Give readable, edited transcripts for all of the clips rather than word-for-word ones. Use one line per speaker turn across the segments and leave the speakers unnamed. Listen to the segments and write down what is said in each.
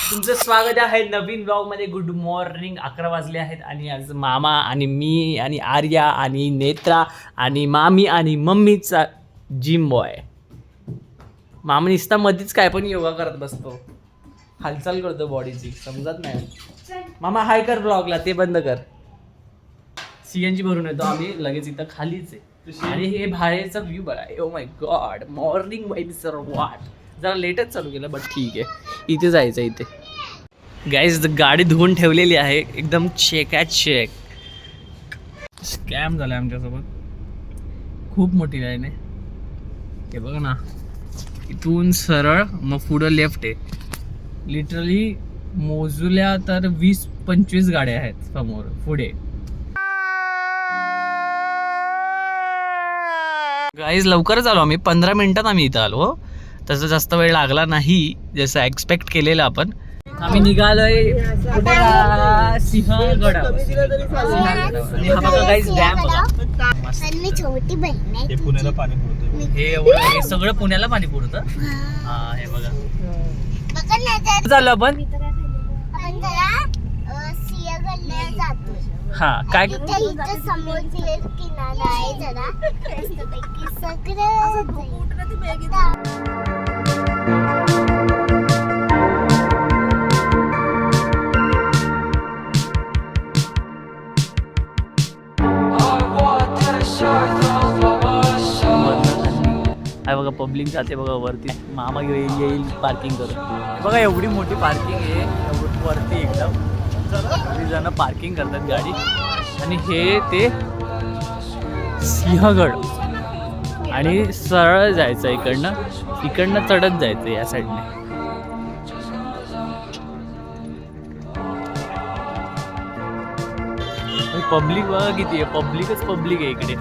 तुमचं स्वागत आहे नवीन ब्लॉग मध्ये. Good morning. 11 वाजले आहेत आणि आज मामा आणि मी आणि आर्या आणि नेत्रा आणि मामी आणि मम्मीचा जिम बॉय. मामा निस्ता मध्येच काय पण योगा करत बसतो, हालचाल करतो बॉडीची, समजत नाही. मामा हाय कर ब्लॉगला, ते बंद कर. सीएनजी भरून येतो आम्ही लगेच, इथं खालीच आहे. आणि हे बाहेरचा व्ह्यू बघा. Oh my God, morning vibe sir. वाट जरा लेटच चालू केलं बट ठीक आहे. इथे जायचं. इथे गाईज गाडी धुवून ठेवलेली आहे एकदम चेक. स्कॅम झाला आमच्यासोबत. खूप मोठी लाईन आहे. हे बघ ना, इथून सरळ मग पुढं लेफ्ट आहे. लिटरली मोजल्या तर 20-25 गाड्या आहेत समोर पुढे. गाईज लवकरच आलो आम्ही, 15 मिनिटात आम्ही इथं आलो. तसं जास्त वेळ लागला नाही जसं एक्सपेक्ट केलेलं आपण. आम्ही निघालोय सिंहगड. आणि हा बघा गाईज डॅम बघा.
छोटी बहीण आहे.
पुण्याला पाणी पुरतं.
हे एवढं हे सगळं पुण्याला पाणी पुरतं. हा हे बघा. चाललो आपण.
सिंहगडला जातो.
हा काय
इथं समोरची किनारा आहे जरा मस्तपैकी सगळं.
आहे बघा, पब्लिक जाते बघा वरती. मामा येईल पार्किंग करून. बघा एवढी मोठी पार्किंग आहे, एवढी वरती एकदम. सगळी जण पार्किंग करतात गाडी. आणि हे ते सिंहगड. आणि सरळ जायचं इकडनं चढत जायचं या साईडने. पब्लिक बघा किती आहे, पब्लिक आहे इकडे.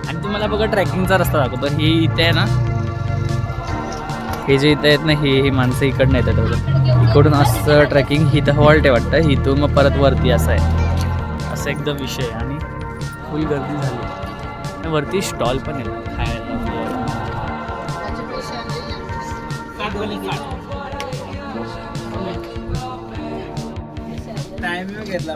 आणि तुम्हाला बघा ट्रॅकिंगचा रस्ता दाखवतो. हे इथे आहे ना, हे जे इथं आहेत ना, हे माणसं इकडनं येतात बघा. इकडून असं ट्रॅकिंग, इथं हॉल्ट आहे वाटतं. इथून मग परत वरती असं आहे. असं एकदम विषय. आणि फुल गर्दी झाली. वरती स्टॉल पण आहे खायला. टाइम घेतला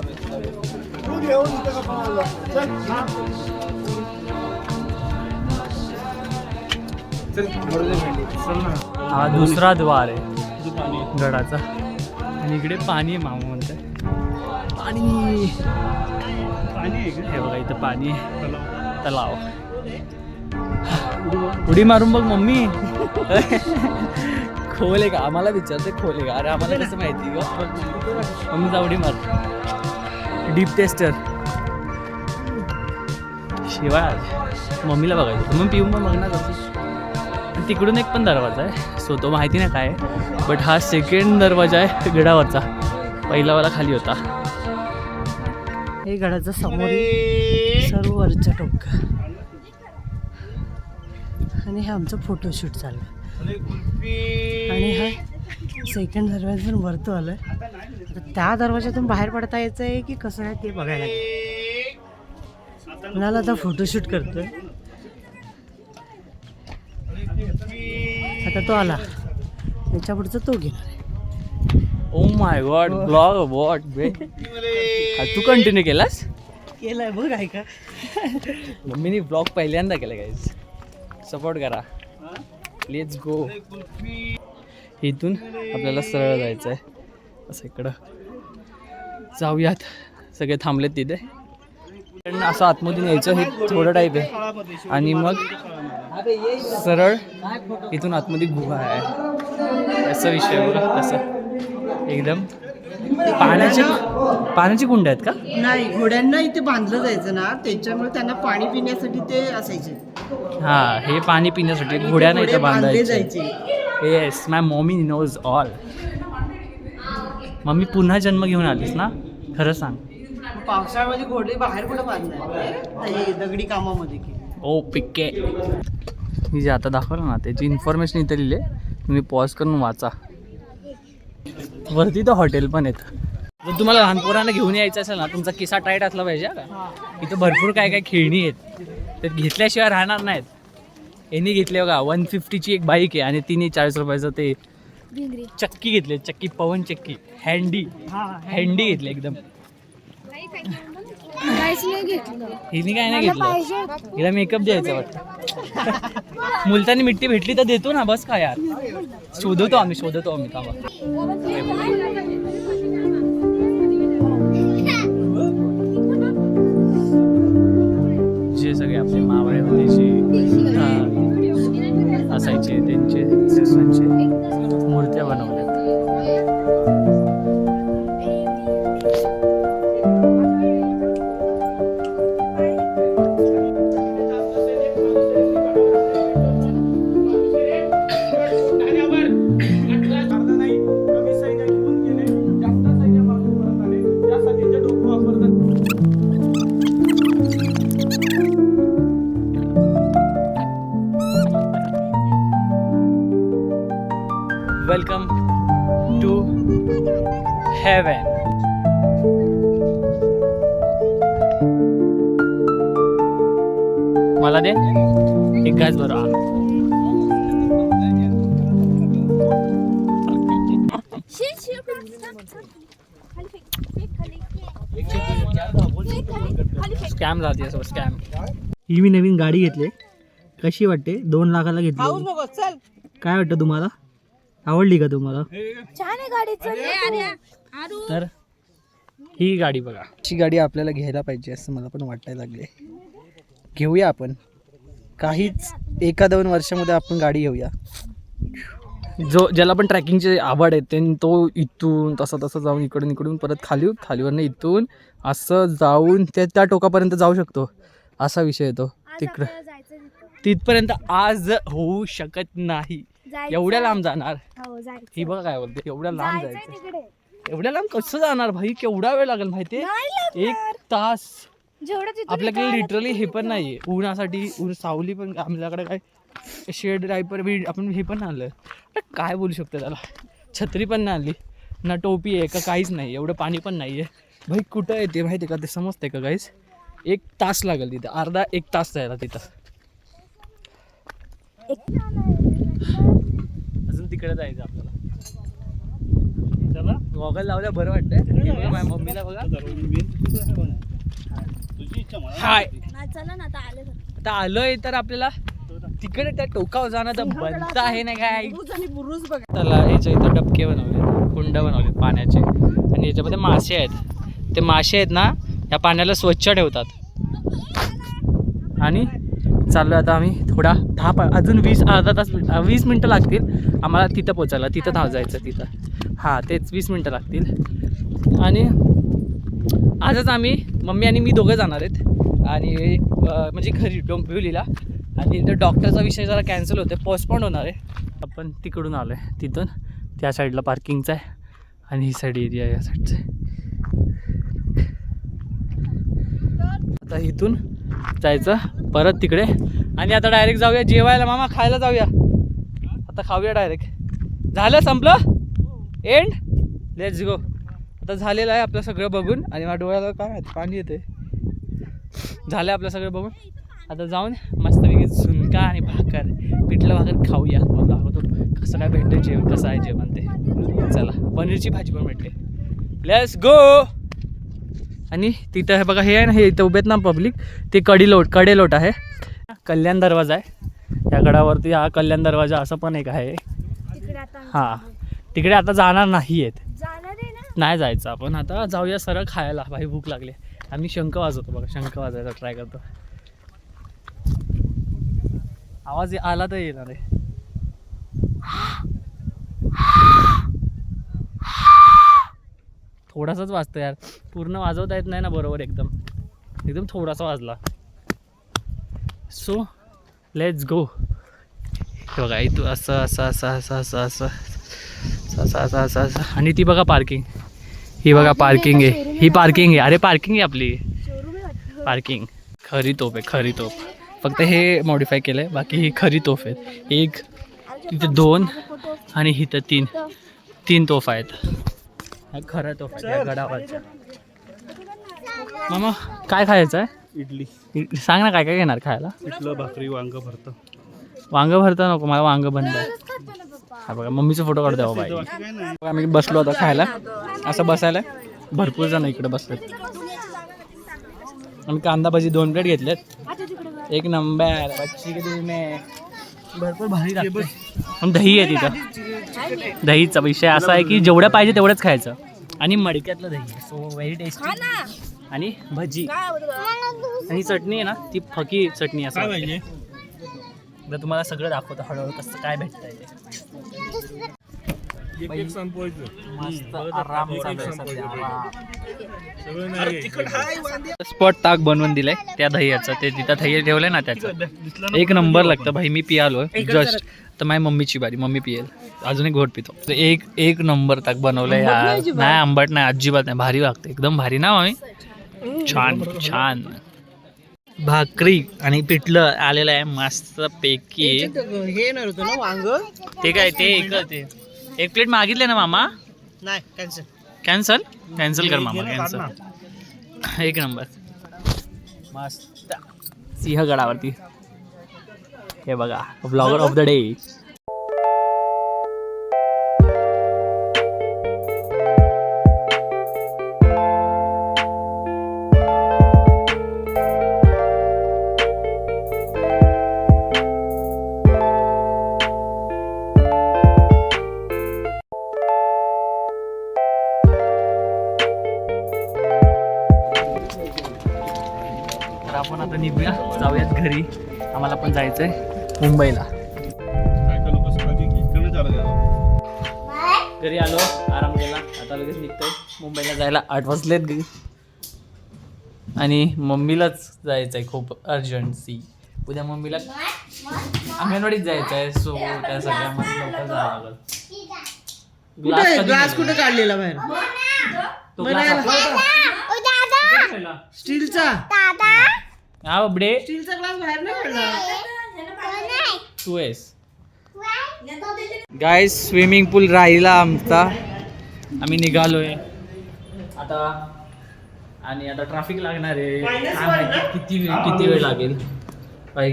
हा दुसरा द्वार आहे गडाचा. आणि इकडे पाणी आहे. मामा म्हणतात पाणी आहे. हे बघा इथं पाणी आहे, तलाव. उडी मारून बघ मम्मी. खोल आहे का? आम्हाला विचारते खोल आहे का? अरे आम्हाला कसं माहिती ग. मम्मीचा उडी मार. डीप टेस्टर शिवाय मम्मीला बघायचं. मग पिऊन मग बघणार कसं. तिकडून एक पण दरवाजा आहे, सो तो माहिती नाही काय. बट हा सेकंड दरवाजा आहे गडावरचा. पहिलावाला खाली होता. हे गडाचं समोर सर्व वरच्या टोक. आणि हे आमचं फोटोशूट चाललं. आणि हा सेकंड दरवाजातून वरतो आलं. तर त्या दरवाजातून बाहेर पडता यायचं आहे की कसं आहे ते बघायला लागेल. कुणाला आता फोटोशूट करतोय. आता तो आला, त्याच्या पुढचं तो घेणार आहे. Oh my God, blog what बे. तू कंटिन्यू केलास? केलाय बघ. आहे का मम्मीने ब्लॉग पहिल्यांदा केला. गाईज सपोर्ट करा. Let's go. इथून आपल्याला सरळ जायचं आहे असं. इकडं जाऊयात. सगळे थांबलेत तिथे. असं आतमधून यायचं. हे थोडं टाईप आहे. आणि मग सरळ इथून आतमध्ये गुहा आहे. असं विषय बघा. असं एकदम पाण्याची कुंड आहेत का?
नाही, घोड्यांना इथे बांधलं जायचं ना, त्याच्यामुळे त्यांना पाणी पिण्यासाठी ते असायचे.
हा, हे पाणी पिण्यासाठी घोड्यांना इथे बांधायचे.
जायचे.
येस, माय मॉमी नोज ऑल. मम्मी पुन्हा जन्म घेऊन आलीस ना, खरं सांग.
पावसाळ्यामध्ये घोडे बाहेर कुठं बांधणार? दगडी कामामध्ये की.
ओ पिके. मी जे आता दाखवलं ना त्याची इन्फॉर्मेशन इथे लिहिले. तुम्ही पॉज करून वाचा. वरती तर हॉटेल पण आहेत. जर तुम्हाला लहान पोरांना घेऊन यायचं असेल ना, तुमचा किस्सा टाईट असला पाहिजे का. इथं भरपूर काय काय खेळणी आहेत, ते घेतल्याशिवाय राहणार नाहीत. यांनी घेतले बघा. 150ची एक बाईक आहे आणि 40 रुपयाचं ते चक्की घेतली, चक्की पवन चक्की हँडी घेतली एकदम. हिने काय नाही घेतलं, हिला मेकअप द्यायचा वाटतं. मुलतानी मिट्टी भेटली तर देतो ना, बस काय यार. शोधतो आम्ही थांबा. जे सगळे आपले मावळे असायचे त्यांचे मूर्त्या बनवल्या. Welcome to heaven. मला दे एक घास बरोबर. स्कॅम जाते स्कॅम. ही मी नवीन गाडी घेतली, कशी वाटते? 2 लाखाला घेतली. काय वाटतं तुम्हाला? आवडली का तुम्हाला?
छान आहे गाडी.
तर ही गाडी बघा, अशी गाडी आपल्याला घ्यायला पाहिजे असं मला पण वाटायला लागले. घेऊया आपण, काहीच 1-2 वर्षामध्ये आपण गाडी घेऊया. ज्याला पण ट्रॅकिंगची आवड आहे तो इथून तसं जाऊन इकडून परत खालीवरनं इथून असं जाऊन त्या टोकापर्यंत जाऊ शकतो, असा विषय येतो. तिकडं तिथपर्यंत आज होऊ शकत नाही. एवढ्या लांब जाणार. ही बघा काय बोलते, एवढ्या लांब जायचं. एवढ्या लांब कसं जाणार भाई? केवढा वेळ लागेल माहितीये? 1 तास. आपल्याकडे लिटरली हे पण नाहीये उन्हासाठी, सावली पण आपल्याकडे काय शेड रायपर बीड आपण हे पण आणलं. काय बोलू शकतो त्याला? छत्री पण नाही आणली, ना टोपी आहे का काहीच नाही, एवढं पाणी पण नाहीये भाई. कुठं येते माहिती का? ते समजते का गाईस? 1 तास लागेल तिथं, अर्धा 1 तास जायला तिथं. अजून तिकडे जायचं आपल्याला. गॉगल लावल्या बरं वाटतंय. माझ्या मम्मीला बघा. हाय, आता आलोय तर आपल्याला तिकडे त्या टोकावर जाणं तर बंद आहे ना काय. त्याला याच्या इथं डबके बनवले, कुंड बनवले पाण्याचे, आणि याच्यामध्ये मासे आहेत. ते मासे आहेत ना, या पाण्याला स्वच्छ ठेवतात. आणि चाललो आता आम्ही थोडा अजून 20 मिनटं लागतील आम्हाला तिथं पोचायला. तिथं जायचं तिथं. हां तेच 20 मिनटं लागतील. आणि आजच आम्ही मम्मी आणि मी दोघं जाणार आहेत, आणि म्हणजे घरी डोंबिवलीला. आणि तर डॉक्टरचा विषय जरा कॅन्सल होते, पोस्टपोन होणार आहे. आपण तिकडून आलो आहे, तिथून त्या साईडला पार्किंगचं आहे, आणि ही साईड एरिया या साईडचं आहे. आता इथून जायचं परत तिकडे, आणि आता डायरेक्ट जाऊया जेवायला. मामा खायला जाऊया, आता खाऊया डायरेक्ट. झालं, संपलं, एंड, लेट्स गो. आता झालेलं आहे आपलं सगळं बघून, आणि माझ्या डोळ्याला काय माहिती पाणी येते. झालं आपलं सगळं बघून, आता जाऊन मस्तपैकी झुणका आणि भाकर, पिठलं भाकर खाऊया. मला दाखवतो कसं काय भेटतं जेवण, कसं आहे जेवण ते. चला, पनीरची भाजी पण भेटते. Let's go. आणि तिथं हे बघा, हे आहे ना, हे इथं उभेत ना पब्लिक, ते कडेलोट आहे. कल्याण दरवाजा आहे या गडावरती. हा कल्याण दरवाजा असं पण एक आहे. हां, तिकडे आता जाणार नाही आहेत, नाही जायचं आपण. आता जाऊया सरळ खायला. भाई भूक लागली. आम्ही शंख वाजवतो बघा, शंख वाजवायचा ट्राय करतो. आवाज आला तर येणार आहे. थोडासाच वाजतो यार, पूर्ण वाजवता येत नाही ना बरोबर. एकदम थोडासा वाजला. So let's go. हे बघा इथं असं आणि ती बघा पार्किंग. ही बघा पार्किंग आहे, ही पार्किंग आहे. अरे पार्किंग आहे आपली, पार्किंग. खरी तोफ आहे, खरी तोफ. फक्त हे मॉडिफाय केलं आहे, बाकी ही खरी तोफ आहे. 1, तिथं 2 आणि इथं 3 तोफ आहेत. खरं तोफ आहे त्या गडावरच्या. मामा काय खायचं आहे?
इडली.
सांग ना काय काय घेणार खायला?
पिठलं भाकरी, वांग भरतं.
वांग भरतं नको मला, वांग बंद आहे. हा बघा मम्मीचा फोटो काढतो तेव्हा बाई. आम्ही बसलो आता खायला, असं बसायला भरपूर जण इकडे बसलेत. आम्ही कांदा भाजी 2 प्लेट घेतलेत. एक नंबर भरपूर भारी लागते. पण दही आहे तिथं. दहीचा विषय असा आहे की जेवढं पाहिजे तेवढंच खायचं. आणि मडक्यातलं दही, सो व्हेरी टेस्टी. आणि भजी आणि चटणी आहे ना, ती फकी चटणी असं पाहिजे. तुम्हाला सगळं दाखवतो हळूहळू कसं काय भेटतंय ते. मस्त आराम चालू आहे सध्या. स्पॉट ताक बनवून दिलंय त्या दह्याचं, ते तिथं दही ठेवलंय ना त्याचं. एक नंबर लागतं भाई. मी पियालोय जस्ट, तर माझ्या मम्मीची बारी, मम्मी पियेल. अजून एक घोट पितो. एक नंबर ताक बनवलंय यार. नाही आंबट नाही, अजिबात नाही, भारी लागतं एकदम भारी ना मम्मी. छान छान. भाकरी आणि पिठलं आलेलं आहे मस्त पैकी.
हे नव्हतं ना वांग.
ते काय ते एक प्लेट मागितले ना मामा.
नाही कॅन्सल.
कॅन्सल कर मामा, कॅन्सल. एक नंबर मस्त. सिंहगडावरती हे बघा, ब्लॉगर ऑफ द डे. तर आपण आता निघूया, जाऊयात घरी. आम्हाला पण जायचंय मुंबईला. घरी आलो, आराम केला, आता लगेच निघतोय मुंबईला जायला. 8 वाजलेत घरी. आणि मम्मीलाच जायचंय खूप अर्जन्सी. उद्या मम्मीला अंगणवाडीत जायचं आहे, सो त्या सगळ्यामध्ये लवकर जावं लागेल.
ग्लास कुठे काढलेला बाहेर?
तो ग्लास
स्टीलचा.
हा बबडे,
स्टीलचा ग्लास बाहेर नाही काढला.
तू आहेस. गाईज स्विमिंग पूल राहिला आमचा. आम्ही निघालोय आता. आणि आता ट्रॅफिक लागणार आहे. काय माहिती किती वेळ लागेल.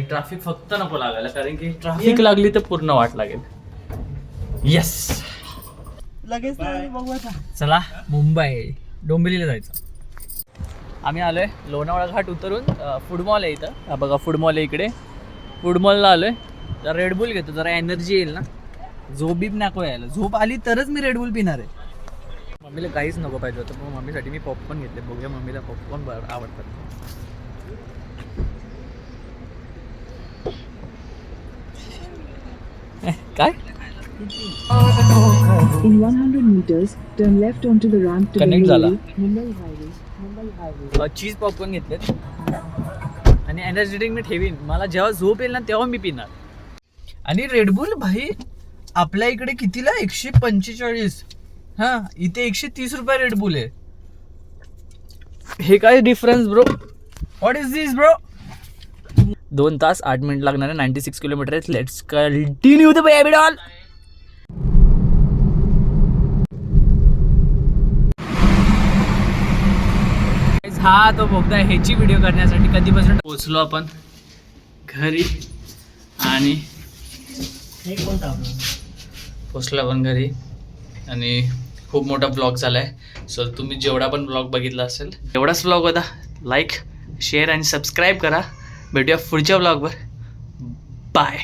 ट्रॅफिक फक्त नको लागायला, कारण की ट्रॅफिक लागली तर पूर्ण वाट लागेल. येस,
लगेच बघू आता.
चला मुंबई डोंबिवलीला जायचं. आम्ही आलोय लोणावळा घाट उतरून. फूड मॉल आहे इथं. हा बघा फूड मॉल आहे इकडे. फूड मॉलला आलोय. जरा रेडबुल घेतो, जरा एनर्जी येईल ना. झोप बीप नको यायला. झोप आली तरच मी रेडबुल पिणार आहे. मम्मीला काहीच नको पाहिजे होतं, मग मम्मीसाठी मी पॉपकॉर्न घेतले. बघूया मम्मीला पॉपकॉर्न आवडतात. काय
In 100 meters, turn left onto the ramp to
Connect झाला.
Mumbai Highway.
चीज पॉपकॉर्न घेतलेत. आणि एनर्जी ड्रिंक मी ठेवीन. मला जेव्हा झोप येईल ना तेव्हा मी पिणार. आणि रेडबुल भाई आपल्या इकडे कितीला 145. हा, इथे 130 रुपये रेडबुल आहे. हे काय difference bro? What is this bro? 2 तास 8 मिनिट लागणार आहे. 96 किलोमीटर आहेत. Let's continue the baby doll. हा तो बोगदा ह्याची व्हिडिओ करण्यासाठी कधीपासून पोहोचलो आपण घरी. आणि पोहोचलो आपण घरी. आणि खूप मोठा ब्लॉग झाला आहे. सो तुम्ही जेवढा पण ब्लॉग बघितला असेल तेवढाच ब्लॉग होता. लाईक शेअर आणि सबस्क्राईब करा. भेटूया पुढच्या ब्लॉगवर. बाय.